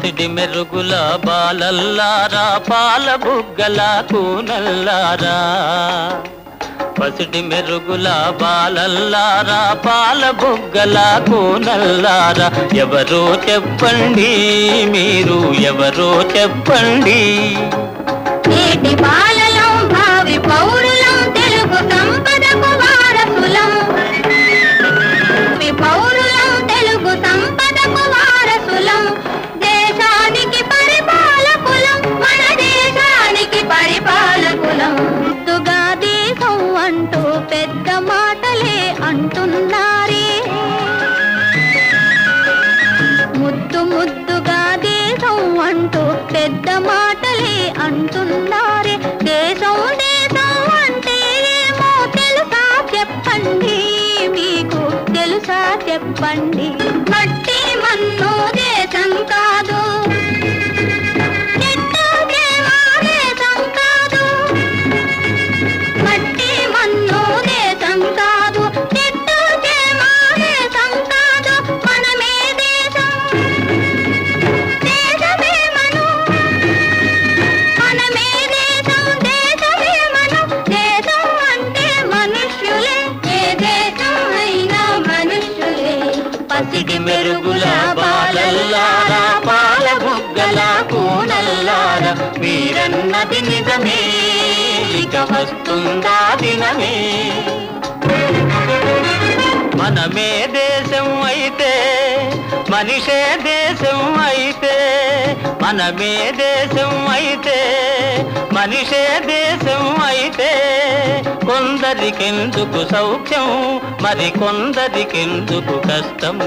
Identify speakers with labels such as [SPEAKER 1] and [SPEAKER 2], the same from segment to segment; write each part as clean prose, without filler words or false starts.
[SPEAKER 1] పసిడి మెరుగుల బాలల్లారా పాల బుగ్గల కూనల్లారా పసిడి మెరుగుల బాలల్లారా పాల బుగ్గల కూనల్లారా ఎవరో చెప్పండి మీరు ఎవరో చెప్పండి
[SPEAKER 2] నేటి బాలలం భావి పౌరులం తెలుగు సంపదకు వారసులం పౌరులం తెలుగు సంపదకు వారసులం దేశానికి పరిపాలకులం మన దేశానికి పరిపాలకులం ముద్దుగా దేశం అంటూ పెద్ద మాటలే అంటున్నారే ముద్దు ముద్దుగా దేశం అంటూ పెద్ద మాటలే అంటున్నారే దేశం దేశం అంటే ఏమో తెలుసా చెప్పండి మీకు తెలుసా చెప్పండి మట్టి మన్ను దేశం కాదు చెట్టు చేమ దేశం కాదు మట్టి మన్ను దేశం కాదు చెట్టు చేమ దేశం కాదు మనమే దేశం దేశమే మనం మనమే దేశం దేశమే మనం దేశం అంటే మనుష్యులే ఏ దేశం అయినా మనుష్యులే
[SPEAKER 1] పసిడి మెరుగుల బాలల్లారా పాల బుగ్గల కూనల్లారా మీరన్నది నిజమే ఇక వస్తుందా దినమే మనమే దేశం అయితే మనిషే దేశం అయితే మనమే దేశం అయితే మనిషే దేశం అయితే కొందరికెందుకు సౌఖ్యం మరి కొందరికెందుకు కష్టం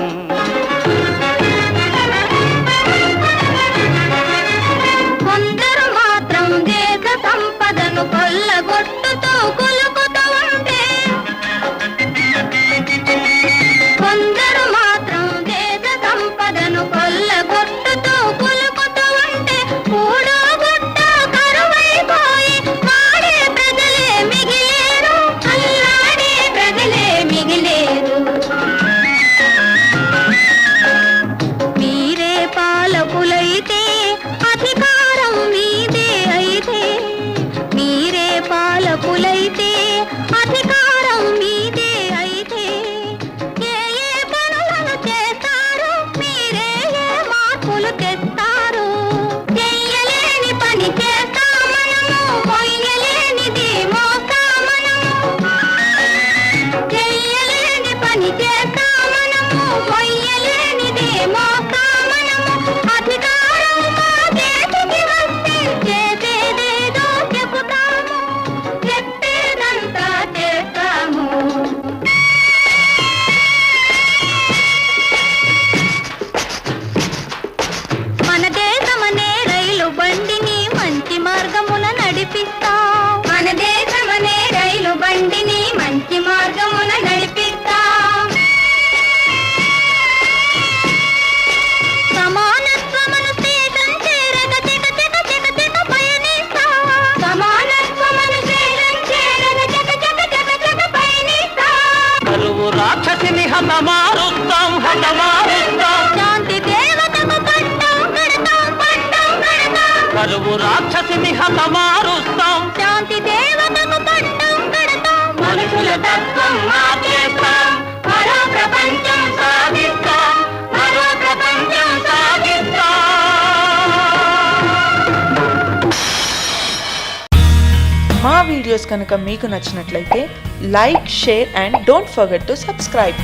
[SPEAKER 2] కొందరు మాత్రం దేశ సంపదను కొల్లగొట్టుతూ కులుకుతూ ఉంటే కొందరు మాత్రం దేశ సంపదను కొల్లగొట్టుతూ కులుకుతూ ఉంటే కూడు గుట్ట కరువైపోయి వాడే ప్రజలే మిగిలేరు అల్లాడే ప్రజలే మిగిలేరు మీరే పాలకులైతే అధికారం మీదే అయితే మీరే పాలకులైతే అధికారం మీదే అయితే ఏ ఏ పనులను చేస్తారు మీరే ఏ మార్పులు తెస్తారు చెయ్యలేని పని చేస్తా మనము మొయ్యలేనిది మోస్తా మనము చెయ్యలేని పని చేస్తా మనము మొయ్యలేనిది మోస్తా మనము అధికారం మా చేతికి వస్తే చేసేదేదో చెబుతాము చెప్పేదంతా చేస్తాము మన దేశమనే రైలు బండిని మంచి మార్గమున నడిపిస్తాం మన దేశమనే రైలు బండిని మంచి మార్గమున నడిపిస్తాం సమానత్వమును స్టేషన్ చేరగ చెక చెక చెక చెక పయనిస్తాం సమానత్వమును స్టేషన్ చేరగ చెక చెక చెక చెక పయనిస్తాం
[SPEAKER 1] కరువు రాక్షసిని హతమారుస్తాం
[SPEAKER 2] శాంతి దేవతకు పట్టం కడతాం
[SPEAKER 1] కరువు రాక్షసిని హతమారుస్తాం
[SPEAKER 2] శాంతి దేవతకు పట్టం కడతాం
[SPEAKER 1] మనుషుల తత్వం మార్చేస్తాం
[SPEAKER 2] మరో ప్రపంచం
[SPEAKER 1] సాగిస్తాం మరో ప్రపంచం సాగిస్తాం
[SPEAKER 3] మా వీడియోస్ కనుక మీకు నచ్చినట్లయితే like share and don't forget to subscribe